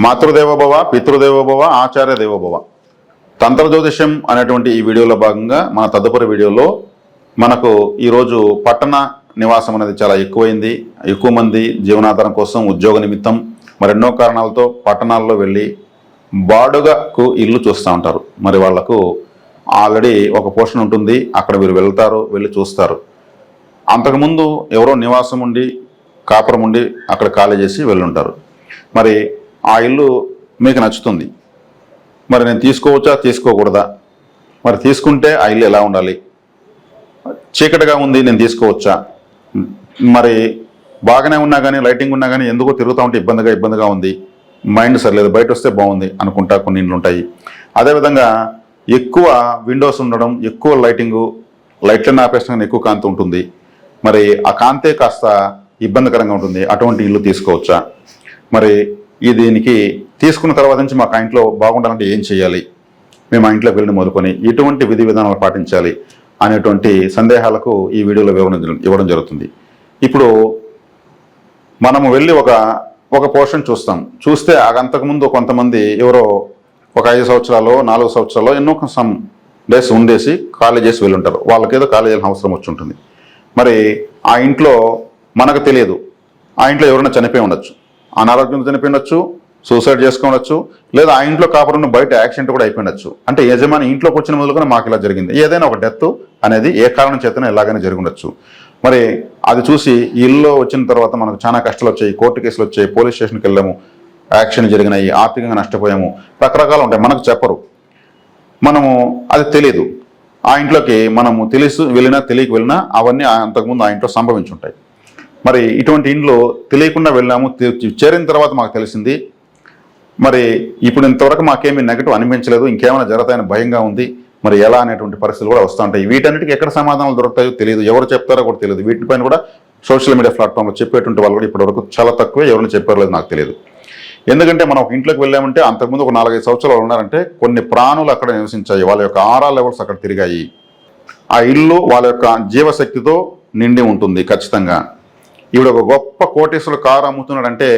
మాతృదేవోభవ, పితృదేవోభవ, ఆచార్య దేవోభవ. తంత్ర జ్యోతిష్యం అనేటువంటి ఈ వీడియోలో భాగంగా మన తదుపరి వీడియోలో మనకు ఈరోజు పట్టణ నివాసం అనేది చాలా ఎక్కువైంది. ఎక్కువ మంది జీవనాధారం కోసం, ఉద్యోగ నిమిత్తం, మరెన్నో కారణాలతో పట్టణాల్లో వెళ్ళి బాడుగకు ఇల్లు చూస్తూ ఉంటారు. మరి వాళ్లకు ఆల్రెడీ ఒక పోర్షన్ ఉంటుంది, అక్కడ వీరు వెళ్తారు, వెళ్ళి చూస్తారు. అంతకుముందు ఎవరో నివాసం ఉండి, కాపురం ఉండి అక్కడ ఖాళీ చేసి వెళ్ళుంటారు. మరి ఆ ఇల్లు మీకు నచ్చుతుంది. మరి నేను తీసుకోవచ్చా, తీసుకోకూడదా? మరి తీసుకుంటే ఆ ఇల్లు ఎలా ఉండాలి? చీకటిగా ఉంది, నేను తీసుకోవచ్చా? మరి బాగానే ఉన్నా కానీ, లైటింగ్ ఉన్నా కానీ ఎందుకో తిరుగుతూ ఉంటే ఇబ్బందిగా ఉంది, మైండ్ సరిలేదు, బయట వస్తే బాగుంది అనుకుంటా కొన్ని ఇండ్లు ఉంటాయి. అదేవిధంగా ఎక్కువ విండోస్ ఉండడం, ఎక్కువ లైట్లను ఆపేసిన ఎక్కువ కాంతి ఉంటుంది. మరి ఆ కాంతే కాస్త ఇబ్బందికరంగా ఉంటుంది. అటువంటి ఇల్లు తీసుకోవచ్చా? మరి దీనికి తీసుకున్న తర్వాత నుంచి మాకు ఆ ఇంట్లో బాగుండాలంటే ఏం చేయాలి, మేము ఆ ఇంట్లోకి వెళ్ళి మొదలుకొని ఎటువంటి విధి విధానాలు పాటించాలి అనేటువంటి సందేహాలకు ఈ వీడియోలో వివరణ ఇవ్వడం జరుగుతుంది. ఇప్పుడు మనము వెళ్ళి ఒక పోర్షన్ చూస్తే అంతకుముందు కొంతమంది ఎవరో ఒక 5 సంవత్సరాలు 4 సంవత్సరాలు ఎన్నో సమ్ డేస్ ఉండేసి ఖాళీ చేసి వెళ్ళుంటారు. వాళ్ళకేదో ఖాళీ చేయాల్సిన అవసరం వచ్చి ఉంటుంది. మరి ఆ ఇంట్లో మనకు తెలియదు, ఆ ఇంట్లో ఎవరైనా చనిపోయి ఉండొచ్చు, అనారోగ్యంతో చనిపోయి ఉండొచ్చు, సూసైడ్ చేసుకోవచ్చు, లేదా ఆ ఇంట్లో కాపురం బయట యాక్సిడెంట్ కూడా అయిపోయిండొచ్చు. అంటే యజమాని ఇంట్లోకి వచ్చిన మొదలుకొని మాకు ఇలా జరిగింది, ఏదైనా ఒక డెత్ అనేది ఏ కారణం చేతనే ఎలాగైనా జరిగి ఉండొచ్చు. మరి అది చూసి ఇల్లు వచ్చిన తర్వాత మనకు చాలా కష్టాలు వచ్చాయి, కోర్టు కేసులు వచ్చాయి, పోలీస్ స్టేషన్కి వెళ్ళాము, యాక్సిడెంట్ జరిగినాయి, ఆర్థికంగా నష్టపోయాము, రకరకాలు ఉంటాయి. మనకు చెప్పరు, మనము అది తెలియదు. ఆ ఇంట్లోకి మనము తెలిసి వెళ్ళినా తెలియక వెళ్ళినా అవన్నీ అంతకుముందు ఆ ఇంట్లో సంభవించుంటాయి. మరి ఇటువంటి ఇంట్లో తెలియకుండా వెళ్ళాము, చేరిన తర్వాత మాకు తెలిసింది. మరి ఇప్పుడు ఇంతవరకు మాకేమీ నెగటివ్ అనిపించలేదు, ఇంకేమైనా జరుగుతాయని భయంగా ఉంది, మరి ఎలా అనేటువంటి పరిస్థితులు కూడా వస్తూ ఉంటాయి. వీటన్నిటికీ ఎక్కడ సమాధానాలు దొరుకుతాయో తెలియదు, ఎవరు చెప్తారో కూడా తెలియదు. వీటిపైన కూడా సోషల్ మీడియా ప్లాట్ఫామ్లో చెప్పేటువంటి వాళ్ళు కూడా ఇప్పటివరకు చాలా తక్కువే, ఎవరిని చెప్పారో లేదు నాకు తెలియదు. ఎందుకంటే మనం ఒక ఇంట్లోకి వెళ్ళామంటే అంతకుముందు ఒక 4-5 సంవత్సరాలు ఉన్నారంటే కొన్ని ప్రాణులు అక్కడ నివసించాయి, వాళ్ళ యొక్క ఆరా లెవెల్స్ అక్కడ తిరిగాయి. ఆ ఇల్లు వాళ్ళ యొక్క జీవశక్తితో నిండి ఉంటుంది ఖచ్చితంగా. ఈవిడ ఒక గొప్ప కోటీశ్వరుడు కారు అమ్ముతున్నాడంటే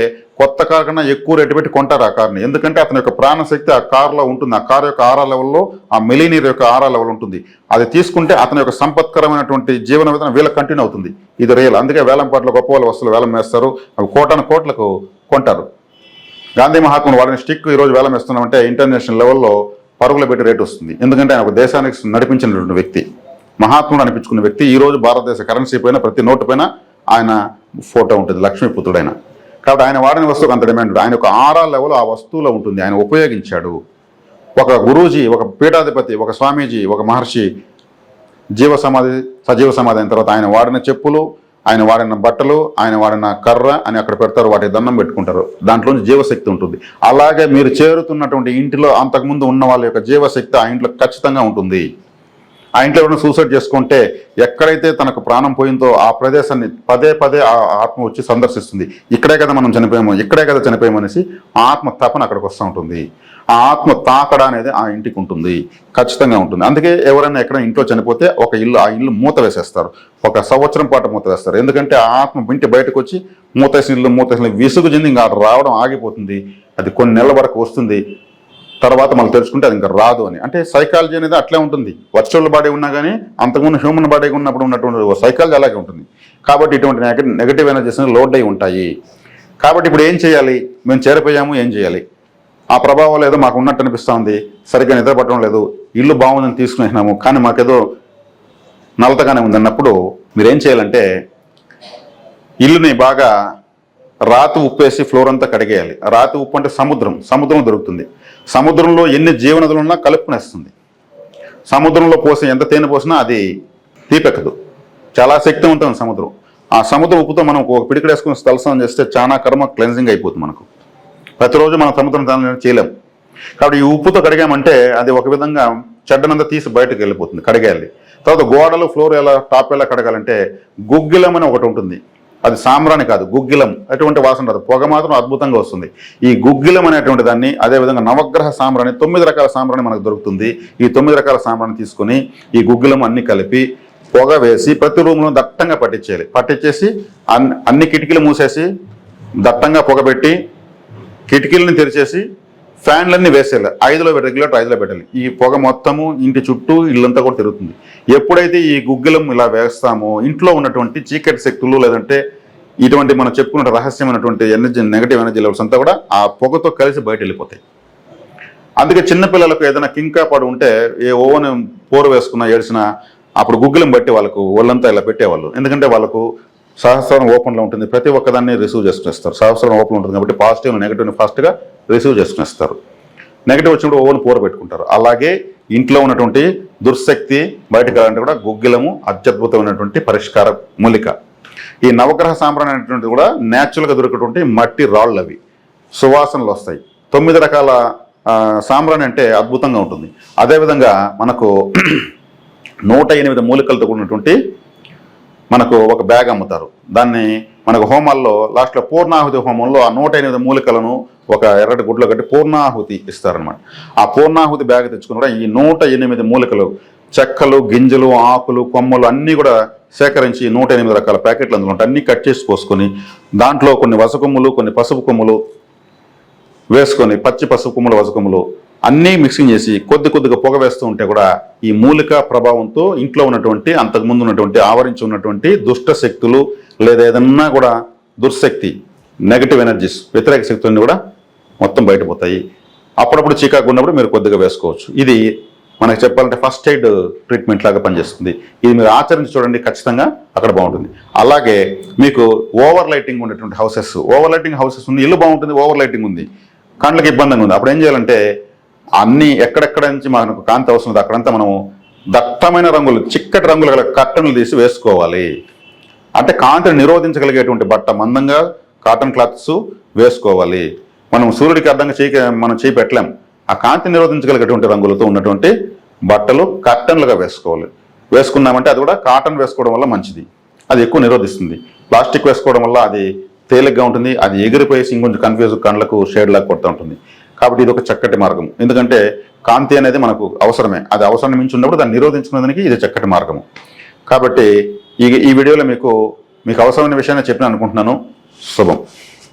కొత్త కారు కన్నా ఎక్కువ రేటు పెట్టి కొంటారు ఆ కార్ని. ఎందుకంటే అతని యొక్క ప్రాణశక్తి ఆ కారులో ఉంటుంది. ఆ కారు యొక్క ఆరా లెవెల్లో ఆ మిలీనీర్ యొక్క ఆరా లెవెల్ ఉంటుంది. అది తీసుకుంటే అతని యొక్క సంపత్కరమైనటువంటి జీవన విధానం వీళ్ళకి కంటిన్యూ అవుతుంది. ఇది రియల్. అందుకే వేలంపాట్లో గొప్ప వాళ్ళ వస్తువులు వేలం వేస్తారు, అవి కోట్లకు కొంటారు. గాంధీ మహాత్ముడు వాడిన స్టిక్ ఈరోజు వేలం వేస్తున్నామంటే ఇంటర్నేషనల్ లెవెల్లో పరుగులు పెట్టి రేటు వస్తుంది. ఎందుకంటే ఆయన ఒక దేశానికి నడిపించినటువంటి వ్యక్తి, మహాత్ముడు అనిపించుకున్న వ్యక్తి. ఈరోజు భారతదేశ కరెన్సీ పైన ప్రతి నోటు పైన ఆయన ఫోటో ఉంటుంది, లక్ష్మీపుత్రుడైన. కాబట్టి ఆయన వాడిన వస్తువుకు అంత డిమాండ్. ఆయన ఒక ఆరా లెవెల్ ఆ వస్తువులో ఉంటుంది, ఆయన ఉపయోగించాడు. ఒక గురూజీ, ఒక పీఠాధిపతి, ఒక స్వామీజీ, ఒక మహర్షి సజీవ సమాధి అయిన తర్వాత ఆయన వాడిన చెప్పులు, ఆయన వాడిన బట్టలు, ఆయన వాడిన కర్ర అని అక్కడ పెడతారు, వాటి దండం పెట్టుకుంటారు. దాంట్లోంచి జీవశక్తి ఉంటుంది. అలాగే మీరు చేరుతున్నటువంటి ఇంటిలో అంతకుముందు ఉన్న వాళ్ళ యొక్క జీవశక్తి ఆ ఇంట్లో ఖచ్చితంగా ఉంటుంది. ఆ ఇంట్లో ఎవరైనా సూసైడ్ చేసుకుంటే ఎక్కడైతే తనకు ప్రాణం పోయిందో ఆ ప్రదేశాన్ని పదే ఆ ఆత్మ వచ్చి సందర్శిస్తుంది. ఇక్కడే కదా మనం చనిపోయాము అనేసి ఆ ఆత్మ తపన అక్కడికి వస్తూ ఉంటుంది. ఆ ఆత్మ తాకడ అనేది ఆ ఇంటికి ఉంటుంది, ఖచ్చితంగా ఉంటుంది. అందుకే ఎవరైనా ఎక్కడ ఇంట్లో చనిపోతే ఆ ఇల్లు మూత వేసేస్తారు, 1 సంవత్సరం పాటు మూత వేస్తారు. ఎందుకంటే ఆ ఆత్మ ఇంటి బయటకు వచ్చి మూతేసిన విసుగు చెంది ఇంకా రావడం ఆగిపోతుంది. అది కొన్ని నెలల వరకు వస్తుంది, తర్వాత మనం తెలుసుకుంటే అది ఇంకా రాదు అని. అంటే సైకాలజీ అనేది అట్లే ఉంటుంది. వర్చువల్ బాడీ ఉన్నా కానీ అంతకుముందు హ్యూమన్ బాడీ ఉన్నప్పుడు ఉన్నటువంటి సైకాలజీ అలాగే ఉంటుంది. కాబట్టి ఇటువంటి నెగటివ్ ఎనర్జీస్ లోడ్ అయి ఉంటాయి. కాబట్టి ఇప్పుడు ఏం చేయాలి? మేము చేరిపోయాము, ఏం చేయాలి? ఆ ప్రభావం ఏదో మాకు ఉన్నట్టు అనిపిస్తూ ఉంది, సరిగ్గా నిద్ర పట్టడం లేదు, ఇల్లు బాగుందని తీసుకునేసినాము కానీ మాకేదో నలతగానే ఉంది అన్నప్పుడు మీరేం చేయాలంటే ఇల్లుని బాగా రాతి ఉప్పేసి ఫ్లోర్ అంతా కడిగేయాలి. రాతి ఉప్పు అంటే సముద్రం దొరుకుతుంది. సముద్రంలో ఎన్ని జీవనదులు ఉన్నా కలుపుకునేస్తుంది. సముద్రంలో ఎంత తేనె పోసినా అది తీపెక్కదు, చాలా శక్తివంతం సముద్రం. ఆ సముద్ర ఉప్పుతో మనం ఒక పిడికడేసుకుని తలస్నానం చేస్తే చాలా కర్మ క్లెన్జింగ్ అయిపోతుంది. మనకు ప్రతిరోజు మనం సముద్రం స్నానం చేయలేము. కాబట్టి ఈ ఉప్పుతో కడిగామంటే అది ఒక విధంగా చెడ్డనంతా తీసి బయటకు వెళ్ళిపోతుంది, కడిగేయాలి. తర్వాత గోడలు, ఫ్లోర్ టాప్ ఎలా కడగాలంటే గుగ్గిలం అని ఒకటి ఉంటుంది. అది సాంబ్రాణి కాదు, గుగ్గిలం. అటువంటి వాసన రాదు, పొగ మాత్రం అద్భుతంగా వస్తుంది. ఈ గుగ్గిలం అనేటువంటి దాన్ని, అదేవిధంగా నవగ్రహ సాంబ్రాణి, 9 రకాల సాంబ్రాణి మనకు దొరుకుతుంది. ఈ 9 రకాల సాంబ్రాణి తీసుకొని ఈ గుగ్గిలం అన్ని కలిపి పొగ వేసి ప్రతి రూమ్లో దట్టంగా పట్టించేయాలి. పట్టించేసి అన్ని కిటికీలు మూసేసి దట్టంగా పొగబెట్టి కిటికీలని తెరిచేసి ఫ్యాన్లన్నీ వేసేయాలి. 5లో రెగ్యులేటర్ 5లో పెట్టాలి. ఈ పొగ మొత్తము ఇంటి చుట్టూ ఇల్లంతా కూడా తిరుగుతుంది. ఎప్పుడైతే ఈ గుగ్గిలం ఇలా వేస్తామో ఇంట్లో ఉన్నటువంటి చీకటి శక్తులు లేదంటే ఇటువంటి మనం చెప్పుకున్న రహస్యమైనటువంటి ఎనర్జీ, నెగటివ్ ఎనర్జీ లెవెల్స్ అంతా కూడా ఆ పొగతో కలిసి బయట వెళ్ళిపోతాయి. అందుకే చిన్నపిల్లలకు ఏదైనా కింకా పడి ఉంటే ఏ ఓవెన్ పోరు వేసుకున్నా ఏడ్చినా అప్పుడు గుగ్గిలం బట్టి వాళ్ళకు ఒళ్ళంతా ఇలా పెట్టేవాళ్ళు. ఎందుకంటే వాళ్ళకు సహస్రం ఓపెన్లో ఉంటుంది, ప్రతి ఒక్కదాన్ని రిసీవ్ చేసుకునేస్తారు. సహస్రం ఓపెన్ ఉంటుంది కాబట్టి పాజిటివ్ నెగిటివ్ని ఫాస్ట్గా రిసీవ్ చేసుకునేస్తారు. నెగిటివ్ వచ్చినప్పుడు ఓవెన్ పోరు పెట్టుకుంటారు. అలాగే ఇంట్లో ఉన్నటువంటి దుర్శక్తి బయటకు వెళ్ళాలంటే కూడా గుగ్గిలము అత్యద్భుతమైనటువంటి పరిష్కార మూలిక. ఈ నవగ్రహ సాంబ్రాణి అనేటువంటిది కూడా న్యాచురల్గా దొరికేటువంటి మట్టి రాళ్ళు, అవి సువాసనలు వస్తాయి. 9 రకాల సాంబ్రాణి అంటే అద్భుతంగా ఉంటుంది. అదేవిధంగా మనకు 108 మూలికలతో కూడినటువంటి మనకు ఒక బ్యాగ్ అమ్ముతారు. దాన్ని మనకు హోమాల్లో లాస్ట్లో పూర్ణాహుతి హోమంలో ఆ 108 మూలికలను ఒక ఎర్రటి గుడ్లో కట్టి పూర్ణాహుతి ఇస్తారనమాట. ఆ పూర్ణాహుతి బ్యాగ్ తెచ్చుకుని కూడా ఈ 108 మూలికలు, చెక్కలు, గింజలు, ఆకులు, కొమ్మలు అన్నీ కూడా సేకరించి 108 రకాల ప్యాకెట్లు అందులో ఉంటాయి. అన్నీ కట్ చేసి పోసుకొని దాంట్లో కొన్ని వసకొమ్ములు, కొన్ని పసుపు కొమ్ములు వేసుకొని, పచ్చి పసుపు కొమ్ములు, వసకొమ్ములు అన్నీ మిక్సింగ్ చేసి కొద్దిగా పొగ వేస్తూ ఉంటే కూడా ఈ మూలిక ప్రభావంతో ఇంట్లో ఉన్నటువంటి అంతకుముందు ఉన్నటువంటి ఆవరించి ఉన్నటువంటి దుష్ట శక్తులు లేదా ఏదన్నా కూడా దుర్శక్తి, నెగటివ్ ఎనర్జీస్, వ్యతిరేక శక్తులన్నీ కూడా మొత్తం బయటపోతాయి. అప్పుడప్పుడు చికాకు ఉన్నప్పుడు మీరు కొద్దిగా వేసుకోవచ్చు. ఇది మనకు చెప్పాలంటే ఫస్ట్ ఎయిడ్ ట్రీట్మెంట్ లాగా పనిచేస్తుంది. ఇది మీరు ఆచరించి చూడండి, ఖచ్చితంగా అక్కడ బాగుంటుంది. అలాగే మీకు ఓవర్ లైటింగ్ ఉన్నటువంటి హౌసెస్, ఓవర్ లైటింగ్ హౌసెస్ ఉంది, ఇల్లు బాగుంటుంది, ఓవర్ లైటింగ్ ఉంది, కండ్లకి ఇబ్బందిగా ఉంది. అప్పుడు ఏం చేయాలంటే అన్ని ఎక్కడెక్కడ నుంచి మనకు కాంతి అవసరం ఉంది అక్కడంతా మనము దట్టమైన రంగులు, చిక్కటి రంగులు గల కర్టన్లు తీసి వేసుకోవాలి. అంటే కాంతిని నిరోధించగలిగేటువంటి బట్ట, మందంగా కాటన్ క్లాత్స్ వేసుకోవాలి. మనం సూర్యుడికి అర్థంగా మనం చేయి పెట్టలేం. ఆ కాంతి నిరోధించగలిగేటువంటి రంగులతో ఉన్నటువంటి బట్టలు కర్టన్లుగా వేసుకోవాలి. వేసుకున్నామంటే అది కూడా కాటన్ వేసుకోవడం వల్ల మంచిది, అది ఎక్కువ నిరోధిస్తుంది. ప్లాస్టిక్ వేసుకోవడం వల్ల అది తేలిగ్గా ఉంటుంది, అది ఎగిరిపోయేసి ఇంకొంచెం కన్ఫ్యూజ్, కళ్ళకు షేడ్ లాగా కొడుతూ ఉంటుంది. కాబట్టి ఇది ఒక చక్కటి మార్గం. ఎందుకంటే కాంతి అనేది మనకు అవసరమే, అది అవసరం మించి ఉన్నప్పుడు దాన్ని నిరోధించుకునేదానికి ఇది చక్కటి మార్గము. కాబట్టి ఈ వీడియోలో మీకు అవసరమైన విషయాన్ని చెప్పిన అనుకుంటున్నాను. శుభం.